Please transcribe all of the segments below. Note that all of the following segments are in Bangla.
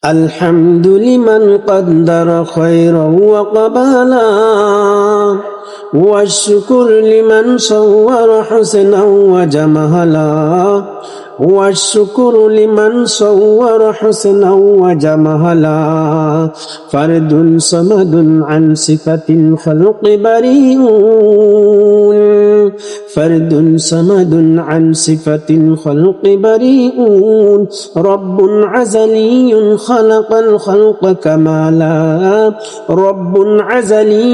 الحمد لمن قدر خيرا وقبلا، والشكر لمن صور حسنا وجمهلا، والشكر لمن صور حسنا وجمهلا. فرد صمد عن صفة الخلق بريء، فرد صمد عن صفة الخلق بريء. رب عزلي خلق الخلق كمالا، رب عزلي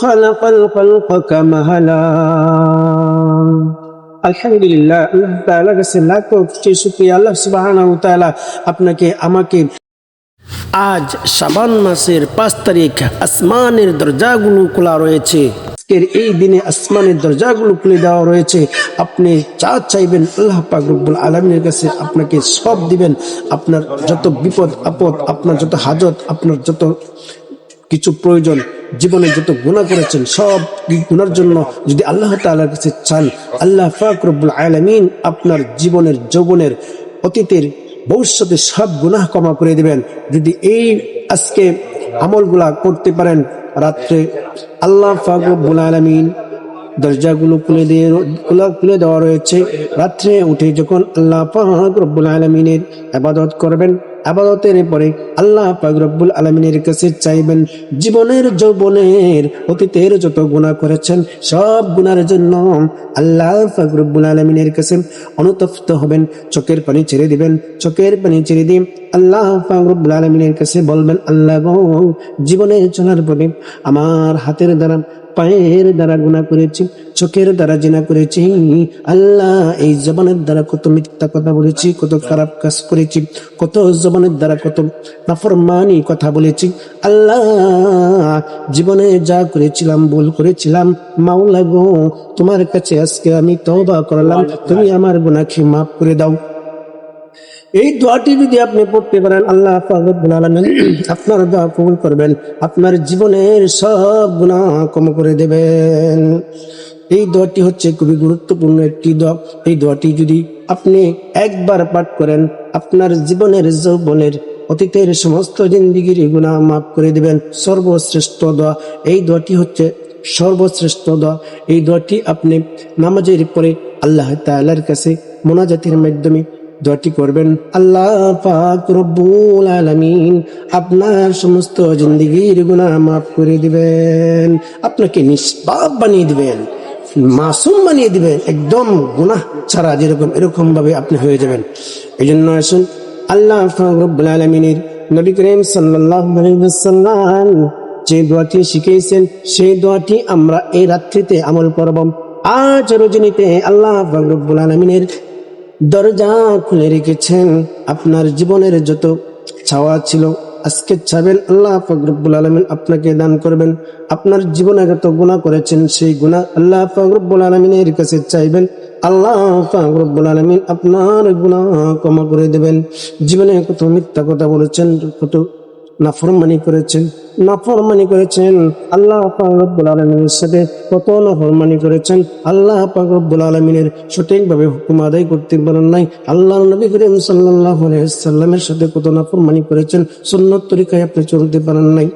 خلق الخلق كمهلا. আলহামদুলিল্লাহ, আল্লাহ তাআলার কাছে লাখ কোটি শুকরিয়া। আল্লাহ সুবহানাহু ওয়া তাআলা আপনাকে আমাকে আজ শাবান মাসের 5 তারিখ আসমানের দরজাগুলো খোলা রয়েছে। আজকের এই দিনে আসমানের দরজাগুলো খুলে দেওয়া রয়েছে। আপনি যা চাইবেন আল্লাহ পাক রব্বুল আলামিনের কাছে আপনাকে সব দিবেন। আপনার যত বিপদ আপদ, আপনার যত হাজত, আপনার যত কিছু প্রয়োজন, জীবনে যত গুনাহ করেছেন সব গুনার জন্য যদি আল্লাহ তাআলার কাছে চান, আল্লাহ পাক রব্বুল আলামিন আপনার জীবনের যৌবনের অতীতের ভবিষ্যতের সব গুনাহ ক্ষমা করে দিবেন। যদি এই আজকে আমলগুলা করতে পারেন, রাত্রে আল্লাহ পাক রব্বুল আলামিন দরজাগুলো খুলে দেওয়া রয়েছে। রাত্রে উঠে যখন আল্লাহ পাক রব্বুল আলামিনের ইবাদত করবেন, ইবাদতের পরে আল্লাহ পাক রব্বুল আলামিনের কাছে চাইবেন জীবনের যৌবনের অতীতের যত গুনাহ করেছেন সব গুনার জন্য আল্লাহ পাক রব্বুল আলামিনের কাছে অনুতপ্ত হবেন। চোখের পানি ছেড়ে দিবেন। চোখের পানি ছেড়ে দিয়ে আল্লাহ পাক রব্বুল আলামিনের কাছে বলবেন, আল্লাহ গো, জীবনে চলার পথে আমার হাতের দ্বারা, পায়ের দ্বারা গুনাহ করেছি, চোখের দ্বারা জিনা করেছি। আল্লাহ, এই জবানের দ্বারা কত মিথ্যা কথা বলেছি, কত খারাপ কাজ করেছি, কত জবানের দ্বারা কত নাফরমানি কথা বলেছি। আল্লাহ, জীবনে যা করেছিলাম, ভুল করেছিলাম, মাওলা গো, তোমার কাছে আজকে আমি তওবা করলাম, তুমি আমার গুনাহকে মাফ করে দাও। এই দোয়াটি যদি আপনি পড়তে পারেন, আল্লাহ পাক রব্বুল আলামিন আপনার দোয়া কবুল করবেন, আপনার জীবনের সব গুনাহ ক্ষমা করে দেবেন। এই দোয়াটি হচ্ছে খুবই গুরুত্বপূর্ণ একটি দোয়া। এই দোয়াটি যদি আপনি একবার পাঠ করেন, আপনার জীবনের যৌবনের অতীতের সমস্ত জিন্দেগির গুনাহ মাফ করে দিবেন। সর্বশ্রেষ্ঠ দোয়া এই দোয়াটি হচ্ছে, সর্বশ্রেষ্ঠ দোয়া এই দোয়াটি আপনি নামাজের পরে আল্লাহ তাআলার কাছে মোনাজাতের মাধ্যমে দোয়াটি করবেন। আল্লাহ পাক রব্বুল আলামিন আপনার সমস্ত জিন্দেগির গুনাহ মাফ করে দিবেন, আপনাকে নিষ্পাপ বানিয়ে দিবেন, মাসুম বানিয়ে দিবেন, একদম গুনাহ ছাড়া যেরকম এরকম ভাবে আপনি হয়ে যাবেন। এই জন্য আসুন আল্লাহ পাক রব্বুল আলামিনের নবী করিম সাল্লাল্লাহু আলাইহি ওয়াসাল্লাম যে দোয়াটি শিখিয়েছেন সেই দোয়াটি আমরা এই রাত্রিতে আমল করব। আজ রজনীতে আল্লাহ পাক রব্বুল আলামিনের দরজা খুলে রেখেছেন। আপনার জীবনের যত চাওয়া ছিল আজকে চাবেন, আল্লাহ পাক রব্বুল আলামিন আপনাকে দান করবেন। আপনার জীবনে যত গুনাহ করেছেন সেই গুনাহ আল্লাহ পাক রব্বুল আলামিনের কাছে চাইবেন, আল্লাহ পাক রব্বুল আলামিন আপনার গুনাহ ক্ষমা করে দেবেন। জীবনে কত মিথ্যা কথা বলেছেন, কত নাফরমানি করেছেন, আল্লাহ পাক রব্বুল আলামিনের সাথে কত নাফরমানি করেছেন, আল্লাহ পাক রব্বুল আলামিনের সঠিকভাবে হুকুম আদায় করতে পারেন নাই, আল্লাহর নবী করিম সাল্লাল্লাহু আলাইহি ওয়াসাল্লামের সাথে কত নাফরমানি করেছেন, সুন্নাত তরিকায় আপনি চলতে পারেন নাই,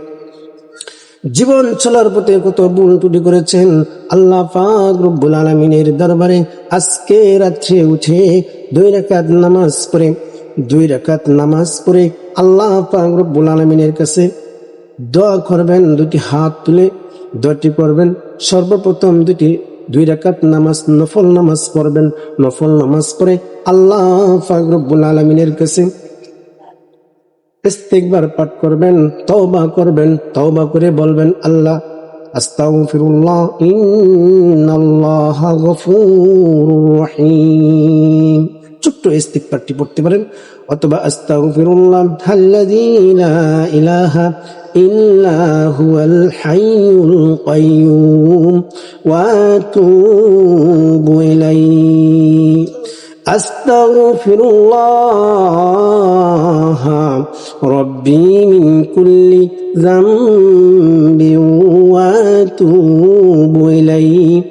জীবন চলার পথে কত ভুল ত্রুটি করেছেন। আল্লাহ পাক রব্বুল আলামিনের দরবারে আজকে রাত্রে উঠে 2 রাকাত নামাজ পড়ে আল্লাহ পাক রব্বুল আলামিনের কাছে দোয়া করবেন। 2টি হাত তুলে দোয়াটি করবেন। সর্বপ্রথম 2 রাকাত নামাজ, নফল নামাজ পড়বেন। নফল নামাজ পড়ে আল্লাহ পাক রব্বুল আলামিনের কাছে ইস্তিগফার পাঠ করবেন, তওবা করবেন। তওবা করে বলবেন, আল্লাহ আস্তাগফিরুল্লাহ ইন্নাল্লাহা গফুরুর রহিম। ছোট্ট ইস্তিগফারটি পড়তে পারেন, অথবা আস্তাগফিরুল্লাহ আল্লাযী লা ইলাহা ইল্লা হুয়াল হাইয়ুল কাইয়্যুম ওয়া আতুবু ইলাইহি। আস্তাগফিরুল্লাহ রব্বি মিন কুল্লি যামবিন ওয়া আতুবু ইলাইহি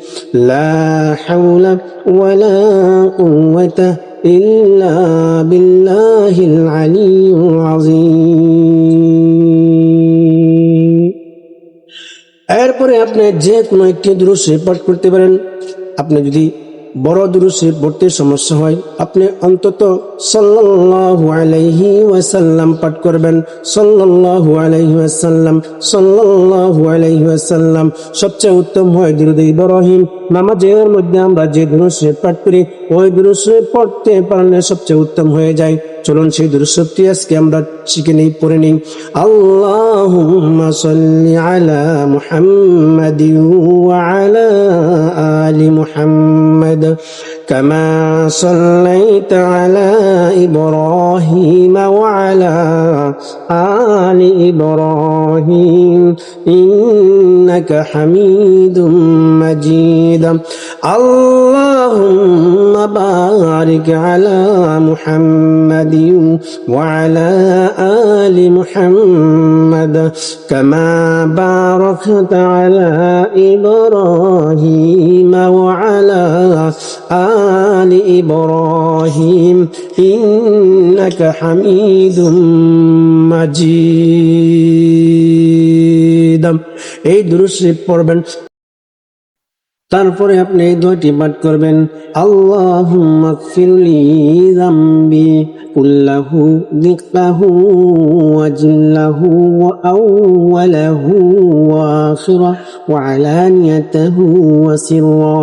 লা হাওলা ওয়া লা কুওয়াতা ইল্লা বিল্লাহিল আলিয়্যিল আযীম। এরপরে আপনি যে কোনো একটি দুরূদ শরীফ পাঠ করতে পারেন। আপনি যদি বড় দুরূদ শরীফ পড়তে সমস্যা হয়, আপনি অন্তত সাল্লাল্লাহু আলাইহি ওয়াসাল্লাম পাঠ করবেন। সাল্লাল্লাহু আলাইহি ওয়াসাল্লাম, সাল্লাল্লাহু আলাইহি ওয়াসাল্লাম। সবচেয়ে উত্তম হয় দুরূদ ইব্রাহিম। নামাজের মধ্যে আমরা যে দুরূদ শরীফ পাঠ করি, ওই দুরূদ শরীফ পড়তে পারলে সবচেয়ে উত্তম হয়ে যায়। চলুন সেই দুরূদ শরীফটি আজকে আমরা শিখে নেই, পড়ে নেই। আল্লাহুম্মা সাল্লি আলা মুহাম্মাদিন ওয়া আলা আলি মুহাম্মাদ কামা সাল্লাইতা আলা ইব্রাহিম ওয়া আলা আলি ইব্রাহিম ইন্নাকা হামিদুম মাজিদ। আল্লাহুম্মা বারিক আলা মুহাম্মাদিন ওয়া আলা আলি মুহাম্মাদ কামা বারাকতা আলা ইব্রাহিম ওয়া আলা আলি ইব্রাহিম ইন্নাকা হামিদুম মাজিদ। এই দুরূদ শরীফ পড়বেন। তারপরে আপনি এই দোয়াটি পাঠ করবেন, আল্লাহুম্মা গফিরলি যামবি কুল্লাহু দিক্কাহু ওয়া জিল্লাহু ওয়া আউওয়ালাহু ওয়া আখিরাহু ওয়া আলানিয়াতাহু ওয়া সিররা।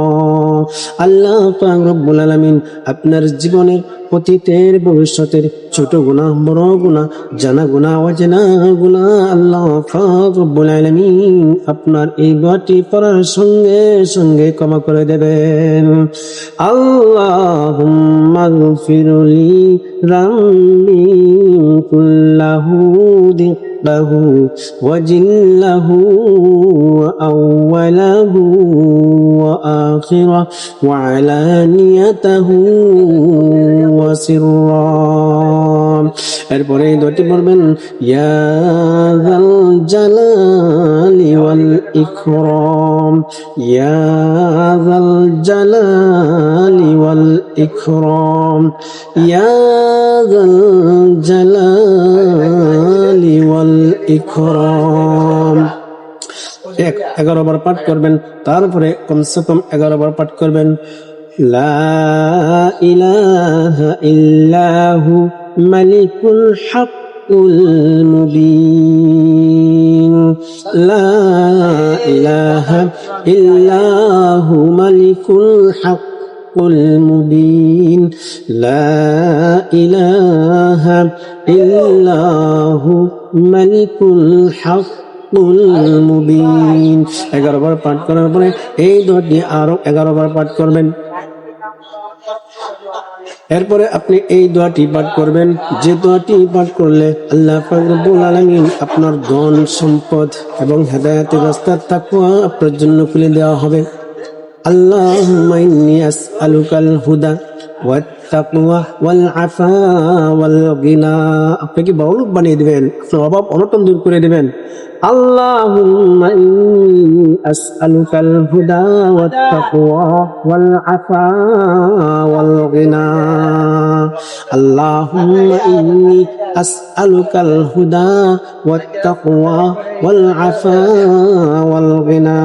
আল্লাহ পাক রব্বুল আলামিন আপনার জীবনের অতীতের ভবিষ্যতের ছোট গুনাহ বড় গুনাহ জানা গুনাহ অজানা গুনাহ আল্লাহ পাক রব্বুল আলামিন আপনার এই দোয়াটি পড়ার সঙ্গে সঙ্গে ক্ষমা করে দেবেন। আল্লাহুম্মা গফিরলি যামবি কুল্লাহু দিক্কাহু ওয়া জিল্লাহু ওয়া আউওয়ালাহু ওয়া আখিরাহু ওয়া আলানিয়াতাহু ওয়া সিররা। এরপরে এই দোয়াটি পড়বেন, ইয়া যাল জালালি ওয়াল ইকরাম, ইয়া যাল জালালি ওয়াল ইকরাম, ইয়া যাল জালালি ওয়াল ইকরাম। 11 বার পাঠ করবেন। তারপরে কমসে কম 11 বার পাঠ করবেন, লা ইলাহা ইল্লাহু মালিকুল হাক্কুল মুবিন, লা ইলাহা ইল্লাহু মালিকুল হাক্কুল মুবিন, লা ইলাহা ইল্লাহু মালিকুল হাক্কুল মুবিন। 11 বার পাঠ করার পরে এই দোয়াটি আরো 11 বার পাঠ করবেন। এরপরে আপনি এই দোয়াটি পাঠ করবেন, যে দোয়াটি পাঠ করলে আল্লাহ পাক রব্বুল আলামিন আপনার ধন সম্পদ এবং হেদায়েতের রাস্তার তাকওয়া আপনার জন্য খুলে দেওয়া হবে। আল্লাহুম্মা ইন্নী আসআলুকাল হুদা ওয়াত তাকওয়া ওয়াল আফা ওয়াল গিনা। আপনাকে বড় লোক বানিয়ে দিবেন, আপনার অভাব অনটন দূর করে দিবেন। আল্লাহুম্মা ইন্নী আসআলুকাল হুদা ওয়াত তাকওয়া ওয়াল আফা ওয়াল গিনা। আল্লাহুম্মা ইন্নী আসআলুকাল হুদা ওয়াত তাকওয়া ওয়াল আফা ওয়াল গিনা।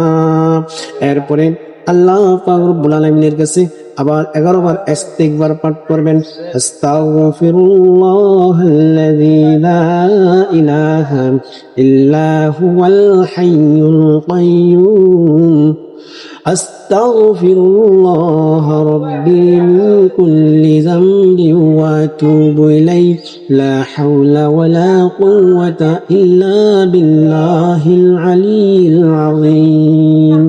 এরপরে আল্লাহ পাক রব্বুল আলামিনের কাছে আবার 11 বার ইস্তিগফার পাঠ করবেন, আস্তাগফিরুল্লাহাল্লাযী লা ইলাহা ইল্লা হুয়াল হাইয়ুল কাইয়্যুম, আস্তাগফিরুল্লাহ রাব্বী মিন কুল্লি যামবিন ওয়া আতুবু ইলাইহি লা হাওলা ওয়ালা কুওয়াতা ইল্লা বিল্লাহিল আলিয়্যিল আযীম,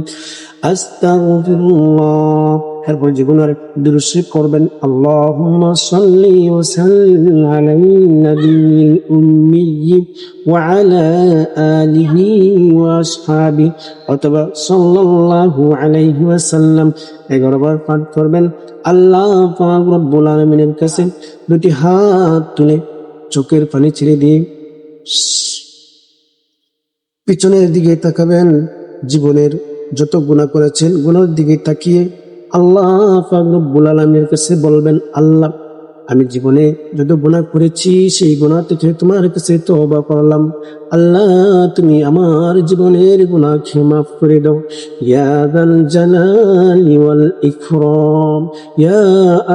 আস্তাগফিরুল্লাহ। এরপর যেগুলোর দুরূদ শরীফ করবেন, আল্লাহুম্মা সাল্লি ওয়া সাল্লিম আলান নাবিয়্যিল উম্মিয়্যি ওয়া আলা আলিহি ওয়া আসহাবিহি অথবা সাল্লাল্লাহু আলাইহি ওয়াসাল্লাম 11 বার পাঠ করবেন। আল্লাহ পাক রব্বুল আলামিনের কাছে দুটি হাত তুলে চোখের পানি ছেড়ে দিয়ে পিছনের দিকে তাকাবেন। জীবনের যত গুনাহ করেছেন গুনার দিকে তাকিয়ে আল্লাহ পাক রব্বুল আলামিনের কাছে বলবেন, আল্লাহ আমি জীবনে যত গুনাহ করেছি সেই গুনাহ থেকে তোমার কাছে তওবা করলাম। আল্লাহ তুমি আমার জীবনের গুনাহ মাফ করে দাও। ইয়া যাল জালালি ওয়াল ইকরাম, ইয়া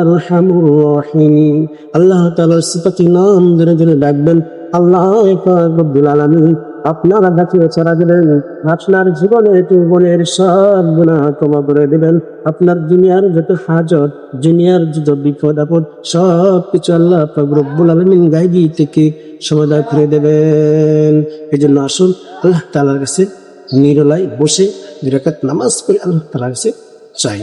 আরহামুর রাহিম। আল্লাহ তাআলার সিফাতি নাম ধরে ধরে ডাকবেন, আল্লাহ পাক রব্বুল আলামিন আপনারা ডাকিয়ে ছাড়া দিবেন, আপনার জীবনের যৌবনের সব গুনাহ ক্ষমা করে দিবেন। আপনার দুনিয়ার যত হাজত, দুনিয়ার যত বিপদ আপদ সব কিছু আল্লাহ পাক রব্বুল আলামিন গায়েবী থেকে সমাধান করে দেবেন। এই জন্য আসুন আল্লাহ তাআলার কাছে নিরলায় বসে 2 রাকাত নামাজ পড়ে আল্লাহ তাআলার কাছে চাই।